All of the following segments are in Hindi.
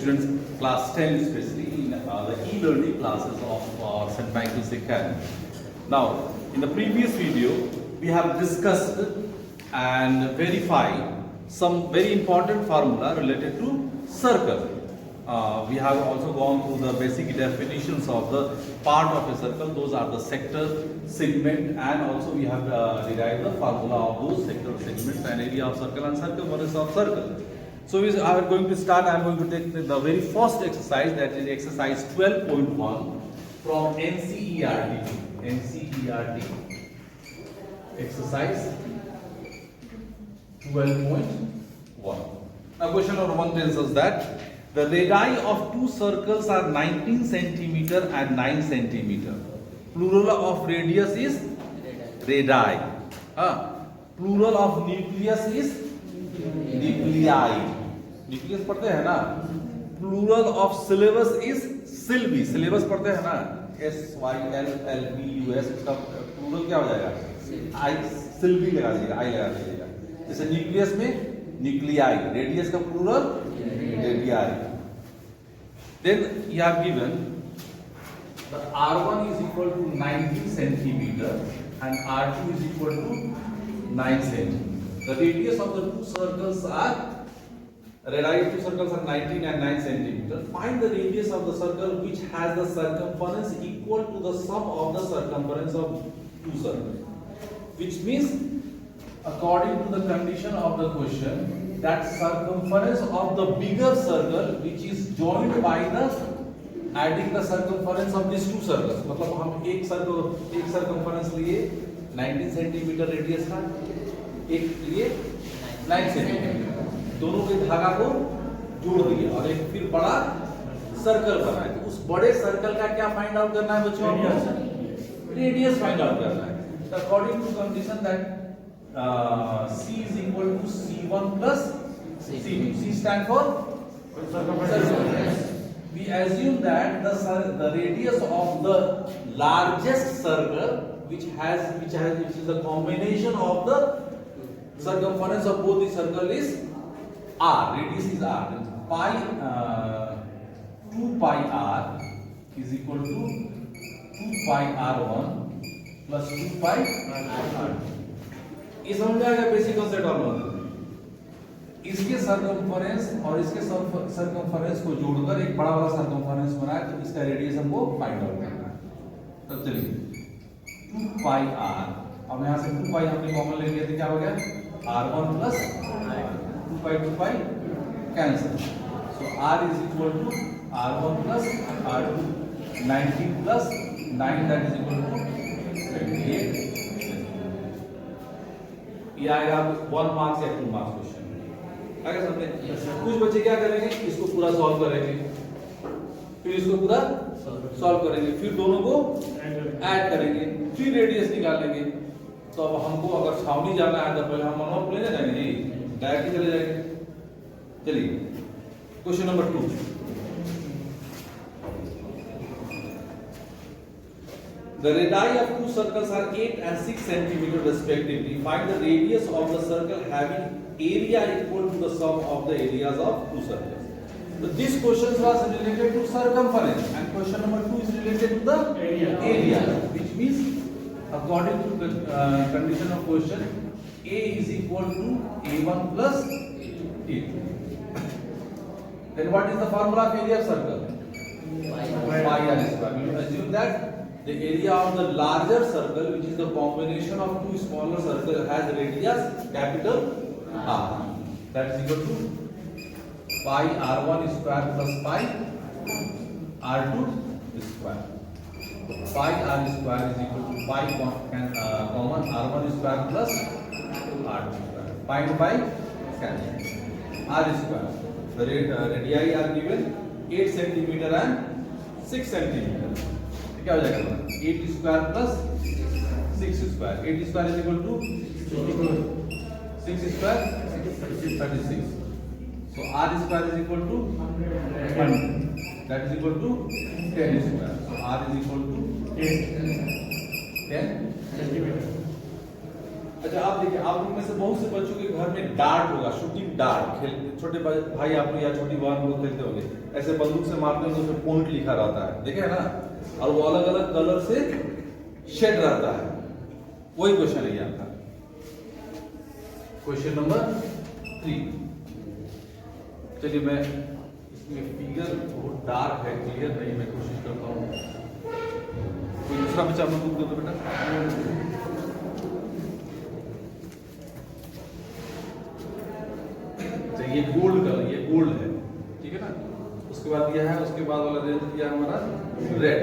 students, class 10 especially, in the e-learning classes of St. Michael's Academy. Now, in the previous video, we have discussed and verified some very important formula related to circle. We have also gone through the basic definitions of the part of a circle. Those are the sector, segment, and also we have derived the formula of those sector, segments, and area of circle and circumference of circle. So we are going to start. I am going to take the very first exercise, that is exercise 12.1 from NCERT. NCERT exercise 12.1. Now question number 1 tells us that the radii of two circles are 19 centimeter and 9 centimeter. Plural of radius is radii. Plural of nucleus is nuclei. Nucleus पढ़ते हैं ना. Plural of syllabus is sylvi. Syllabus पढ़ते हैं ना. SYLLBUS. इसका plural क्या हो जाएगा? I sylvi लगा दीजिएगा. I लगा दीजिएगा. जैसे nucleus में nuclei. Radius का plural radii. Then you have given the R1 is equal to 19 centimeter and R2 is equal to 9 centimeter. The radius of the two circles are, radii of two circles are 19 and 9 centimeter. Find the radius of the circle which has the circumference equal to the sum of the circumference of two circles. Which means, according to the condition of the question, that circumference of the bigger circle which is joined by the adding the circumference of these two circles. मतलब हम एक circumference लिए 19 centimeter radius का, एक लिए 9 सेंटीमीटर, दोनों के धागा को जोड़ दिया और एक फिर बड़ा सर्कल बनाया. तो उस बड़े सर्कल का क्या फाइंड आउट करना है बच्चों? रेडियस फाइंड आउट करना है. According to condition that C is equal to C1 plus C2. C stand for circumference. We assume that the radius of the largest circle which is the combination of the circumference of both the circle is r. Radius is r. Pi 2 pi r is equal to 2 pi r1 plus 2 pi r2. ये समझ में आएगा बेसिक कांसेप्ट ऑलमोस्ट. इसके सर्कमफरेंस और इसके सर्कमफरेंस को जोड़कर एक बड़ा वाला सर्कमफरेंस बनाए, तो इसका रेडियस हमको फाइंड आउट करना है. तब चलिए 2 pi r, अब यहाँ से 2 pi हमने कॉमन ले लिया तो क्या हो गया? r1 plus 2 pi cancel. So r is equal to r1 plus r2. 19 plus 9 that is equal to 28. ये आएगा 1 मार्क्स या 2 मार्क्स क्वेश्चन. आगे समझे. कुछ बच्चे क्या करेंगे, इसको पूरा सॉल्व करेंगे, फिर इसको पूरा सॉल्व करेंगे, फिर दोनों को ऐड करेंगे, फिर रेडियस निकालेंगे. तो अब हमको अगर छावनी जाना है तो पहले हम मनोर लेने जाएंगे जी, डायरेक्ट चले जाएंगे. चलिए question number 2. The radii of two circles are 8 and 6 centimeter respectively. Find the radius of the circle having area equal to the sum of the areas of two circles. So this question was related to circumference and question number 2 is related to the area, which means according to the condition of question, A is equal to A1 plus A2. Then what is the formula of area of circle? Pi r square. We assume that the area of the larger circle, which is the combination of two smaller circles, has radius capital R. That is equal to pi r1 square plus pi r2 square. Pi r square is equal to pi common r1 square plus r2 square. Pi to pi cancel. R square. The radii are given 8 centimeter and 6 centimeter. क्या हो जाएगा? 8 square plus 6 square. 8 square is equal to 6 square 36. So r square is equal to 100. That is equal to 10 square. So r is equal to 10 centimetre. अच्छा आप देखिए, आप लोग में से बहुत से बच्चों के घर में डार्ट होगा, शूटिंग डार्ट छोटे भाई आप लोग या छोटी बहन लोग खेलते होंगे. ऐसे बंदूक से मारते हैं तो उसमें पॉइंट लिखा रहता है, देखे ना, और वो अलग अलग कलर से शेड रहता है। वही क्वेश्चन है आपका, क्वेश्चन नंबर 3। चलिए मैं इसमें फिगर बहुत डार्क है, क्लियर नहीं, मैं कोशिश करता हूँ। कोई दूसरा बच्चा अपना बुक दे दो बेटा। ये गोल्ड कलर, ये गोल्ड है, ठीक है ना। उसके बाद दिया है, उसके बाद वाला रेंज दिया है हमारा रेड,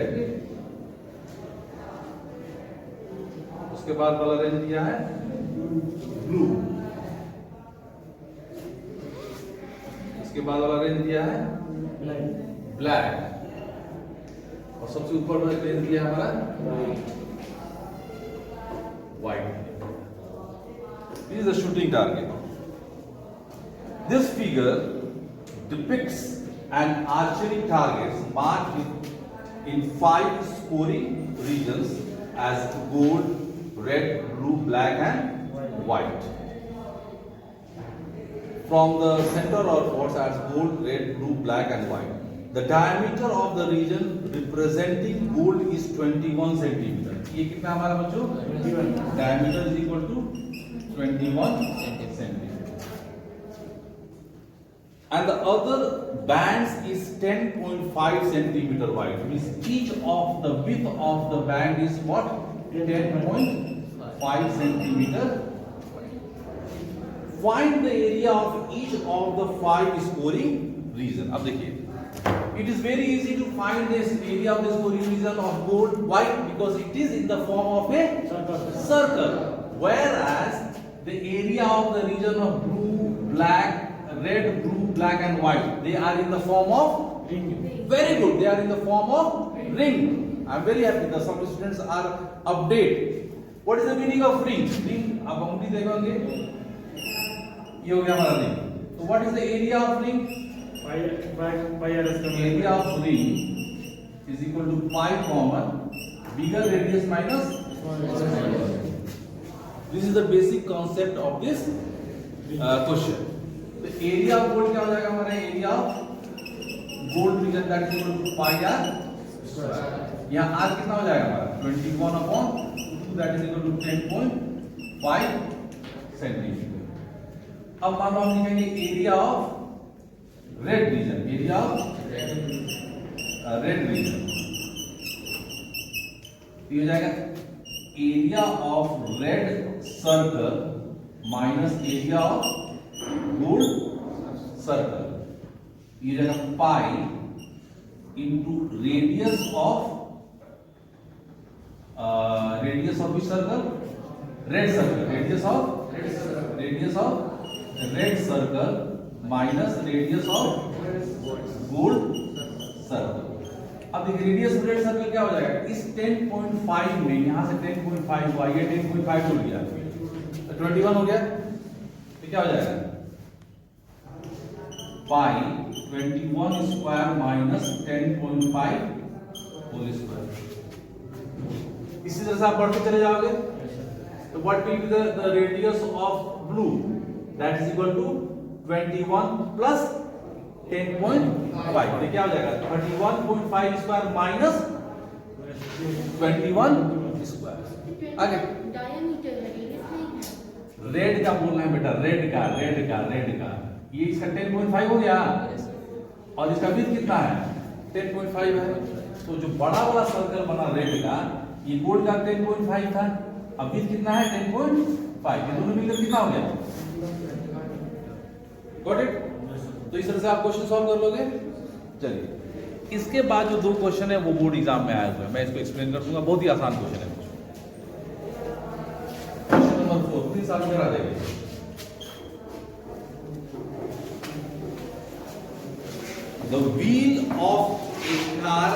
उसके बाद वाला रेंज दिया है ब्लू, उसके बाद वाला रेंज दिया है ब्लैक, और सबसे ऊपर वाला रेंज दिया है हमारा white. This is the shooting target. This figure depicts an archery target marked in 5 scoring regions as gold, red, blue, black and white. From the center outwards as gold, red, blue, black and white. The diameter of the region representing gold is 21 centimeter. ये कितना हमारा बच्चों? 21. Diameter is equal to 21 centimeter. And the other bands is 10.5 centimeter wide. Means each of the width of the band is what? 10.5 centimeter. Find the area of each of the 5 scoring region. अब देखिए, it is very easy to find this area of the scoring region of gold. Why? Because it is in the form of a circle. Whereas the area of the region of blue, black, red, blue, black and white, they are in the form of ring. Very good, they are in the form of ring. I am very happy that some students are update. What is the meaning of ring? Ring, आप अंगूठी देखेंगे, ये हो गया हमारा ring. So what is the area of ring? Area of ring is equal to pi common bigger radius minus smaller radius. This is the basic concept of this question. तो एरिया ऑफ गोल्ड क्या हो जाएगा हमारा? Area of gold region that is equal to pi r square. यहां आर कितना हो जाएगा हमारा? 21/2 that is equal to 10.5 centimetre. अब मान लो हम लिखेंगे area of red region, area of red region, ये हो जाएगा area of red circle minus area of gold circle, ये जाएगा pi into radius of which circle? Red circle, radius of red circle minus radius of gold circle. अब देखिए रेडियस ऑफ रेड सर्कल क्या हो जाएगा? इस 10.5 में यहां से 10.5 हुआ, ये 10.5 जुड़ गया, 21 हो गया, तो क्या हो जाएगा? Pi 21 square minus 10.5 whole square. इसी तरह से आप बढ़ते चले जाओगे तो what will be the radius of blue? That is equal to 21 plus 10.5, तो क्या हो जाएगा? 31.5 स्क्वायर माइनस 21 स्क्वायर। आगे रेड का बोलना है बेटा, रेड का ये इसका 10.5 हो गया, और इसका विड्थ कितना है? 10.5 है। तो जो बड़ा वाला सर्कल बना रेड का, ये गोल्ड का 10.5 था, अब विड्थ कितना है? 10.5। ये दोनों मिलकर कितना हो गया? Got it? तो इस तरह से आप क्वेश्चन सॉल्व कर लोगे। चलिए, इसके बाद जो 2 क्वेश्चन है वो बोर्ड एग्जाम में आए हुए हैं, मैं इसको एक्सप्लेन कर दूंगा। बहुत ही आसान क्वेश्चन है। क्वेश्चन नंबर 4 प्लीज आप इधर आ जाइए। The wheel of a car,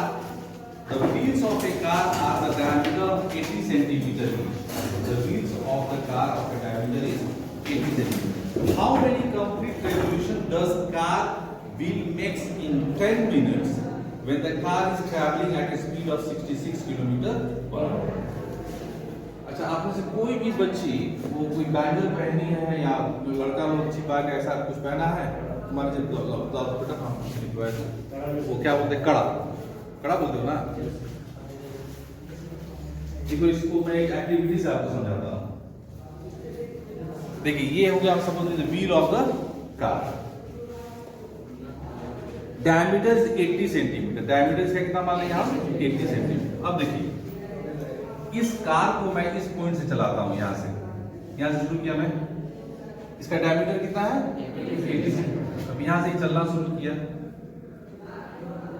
the wheels of a car are the diameter of 80 centimeter each. The wheels of the car of a diameter is 80 centimeter. How many complete revolution does car wheel makes in 10 minutes when the car is traveling at a speed of 66 km per hour? अच्छा, आप में से कोई भी बच्ची वो कोई बैंडल पहनी है या लड़का लोग छिपा के ऐसा कुछ पहना है? तुम्हारे जब बेटा हाँ लिखवाया था वो क्या बोलते हैं, कड़ा कड़ा बोलते हो ना। देखो इसको मैं एक एक्टिविटी से आपको समझाता हूँ। देखिए ये हो गया आप समझ लीजिए wheel of the car, diameter 80 centimetre, diameter से कितना मान लेंगे हम 80 सेंटीमीटर। अब देखिए इस कार को मैं इस पॉइंट से चलाता हूं, यहां से शुरू किया मैं, इसका डायमीटर कितना है 80 सेंटीमीटर। अब यहां से ही चलना शुरू किया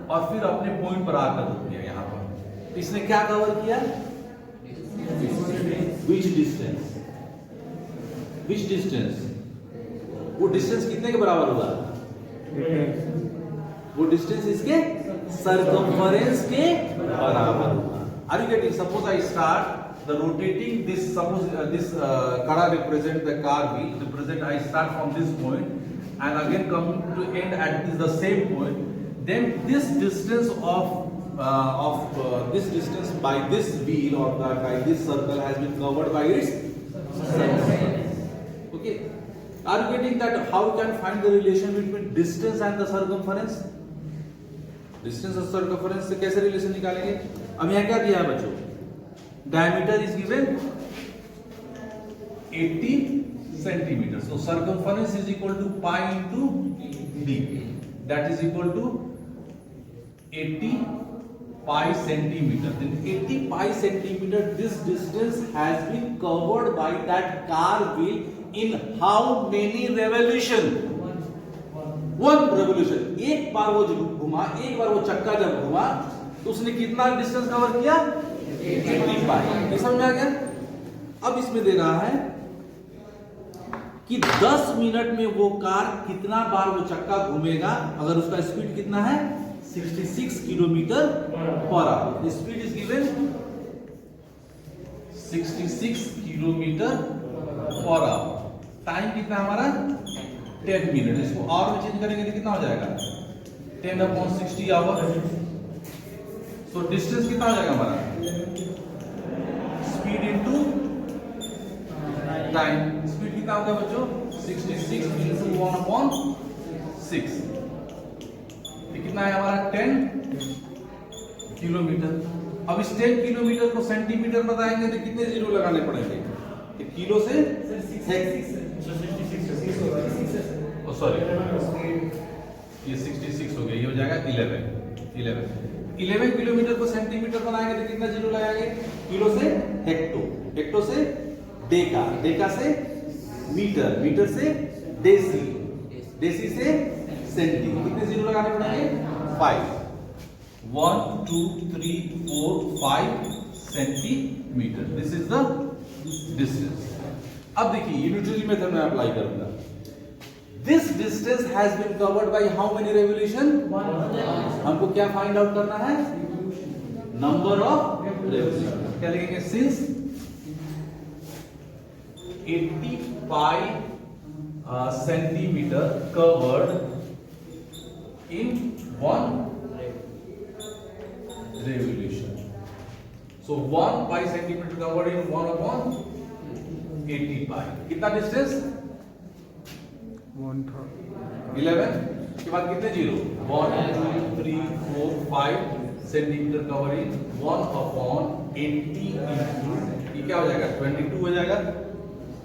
और फिर अपने पॉइंट पर आकर रुक गया यहां पर। इसने क्या कवर किया, विच डिस्टेंस, वो डिस्टेंस कितने के बराबर होगा, वो डिस्टेंस इसके सर्कमफरेंस के बराबर होगा। Are you getting? Suppose I start the rotating this. Suppose this kada represent the car wheel. Represent I start from this point and again come to end at the same point. Then this distance this distance by this wheel or by this circle has been covered by its circumference. Okay. Are you getting that? How you can find the relation between distance and the circumference? Distance और circumference से कैसे रिलेशन निकालेंगे? अब यहाँ क्या दिया है बच्चों, diameter is given 80 centimetre, so circumference is equal to pi into D, that is equal to 80 pi centimetre. Then 80 pi centimetre, this distance has been covered by that car wheel in how many revolution, one revolution. एक बार वो घुमा, एक बार वो चक्का जब घुमा तो उसने कितना डिस्टेंस कवर किया 80 पाई। ये समझ में आ गया। अब इसमें दे रहा है कि 10 मिनट में वो कार कितना बार वो चक्का घूमेगा, अगर उसका स्पीड कितना है 66 kilometre per hour. Speed is given 66 kilometre per hour. Time कितना हमारा 10 मिनट। इसको आवर में चेंज करेंगे तो कितना हो जाएगा 10/60 आवर। तो डिस्टेंस कितना हो जाएगा हमारा, स्पीड इनटू टाइम। स्पीड कितना होगा बच्चों 66 इनटू 1/6, ये कितना है हमारा 10 किलोमीटर। अब इस 10 किलोमीटर को सेंटीमीटर बताएंगे तो कितने जीरो लगाने पड़ेंगे, किलो से सॉरी ये 66 हो गया, ये हो जाएगा 11 किलोमीटर को सेंटीमीटर बनाएंगे तो कितना जीरो लगाएंगे, किलो से हेक्टो, हेक्टो से डेका, डेका से मीटर, मीटर से डेसी, डेसी से सेंटी, कितने जीरो लगाने पड़ेंगे 5, 1 2 3 4 5 centimetre. This is the distance. अब देखिए यूनिटरी मेथड में अप्लाई करूंगा। This distance has been covered by how many revolution? हमको क्या फाइंड आउट करना है, नंबर ऑफ रेवोल्यूशन। क्या लिखेंगे, since 80 pi centimetre covered in 1 revolution, so 1 pi centimetre covered in 1/80 पाई। कितना डिस्टेंस 11 के बाद कितने जीरो 1 2 3 4 5 सेंटीमीटर कवरिंग 1/80 ये क्या हो जाएगा 22 हो जाएगा,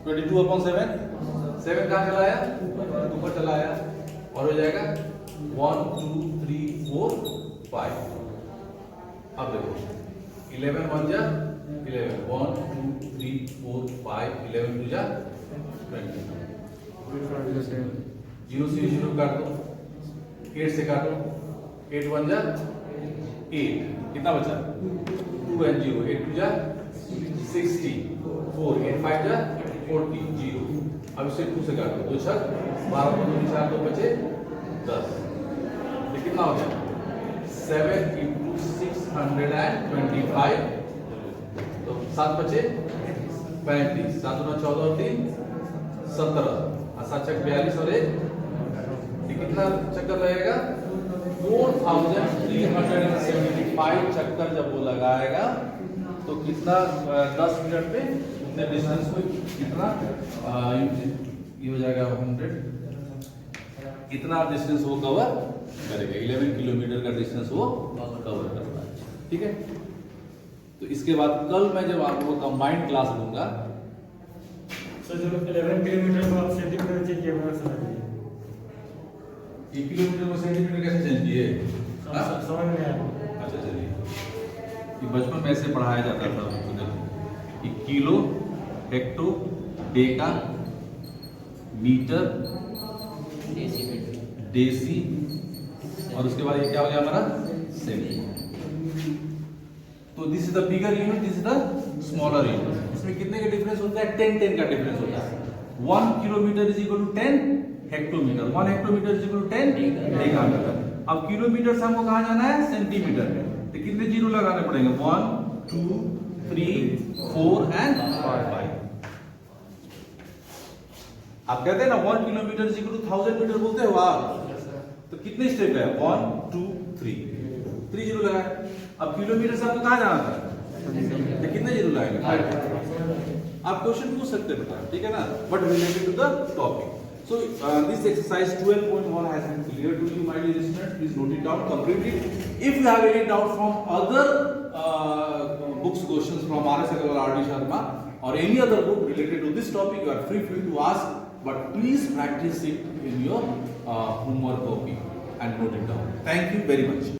22/7, 7 कहाँ चलाया ऊपर चलाया और हो जाएगा 1 2 3 4 5। अब देखो 11 1 जा 11, 1 2 3 4 5 11 2 जा 20, 0 से 0 काट दो, 8 से काटो, 8 1 जा 8, कितना बचा 2 and 0, 8 2 जा 60, 4 8 5 जा 40, 0। अब इसे 2 से काटो, 2 6 12 2 4 2 बचे 10, ये कितना हो गया 7 into 625, तो 7 बचे 35, 7 9 14 और 3 17, 7 चक 42 और 1 कितना चक्कर लगेगा 4375 चक्कर जब वो लगाएगा तो कितना 10 मिनट में उतने डिस्टेंस को कितना ये हो जाएगा 100 इतना डिस्टेंस वो कवर करेगा, 11 किलोमीटर का डिस्टेंस वो कवर करता है। ठीक है, तो इसके बाद कल मैं जब आपको कंबाइंड क्लास दूंगा, सर जो 11 किलोमीटर को आप सेंटीमीटर चेंज किया होगा सर, 1 किलोमीटर को सेंटीमीटर कैसे चेंज किए? समझ में आया। अच्छा चलिए, ये बचपन में ऐसे पढ़ाया जाता था हमको। देखो ये kilo, hecto, deca, metre, deci, और उसके बाद ये क्या हो गया हमारा सेंटी। तो this is the bigger unit, this is the smaller unit. इसमें कितने का डिफरेंस होता है? 10 का डिफरेंस होता है। 1 kilometre is equal to 10 hectometre, 1 hectometre is equal to 10 decametre. अब किलोमीटर से हमको कहाँ जाना है? सेंटीमीटर में। तो कितने जीरो लगाने पड़ेंगे? 1 2 3 4 एंड 5। आप कहते हैं ना 1 kilometre is equal to 1000 metre, बोलते हो आप? तो कितने स्टेप है? 1 2 3 जीरो लगाए। अब किलोमीटर से आपको कहाँ जाना था? तो कितने जीरो लगाएंगे? 5। आप क्वेश्चन पूछ सकते हैं बेटा, ठीक है ना, but related to the topic. So this exercise 12.1 has been clear to you, my dear students. Please note it down, complete it. If you have any doubt from other books questions from R.S. Agarwal, R.D. Sharma, or any other book related to this topic, you are free to ask. But please practice it in your homework copy and note it down. Thank you very much.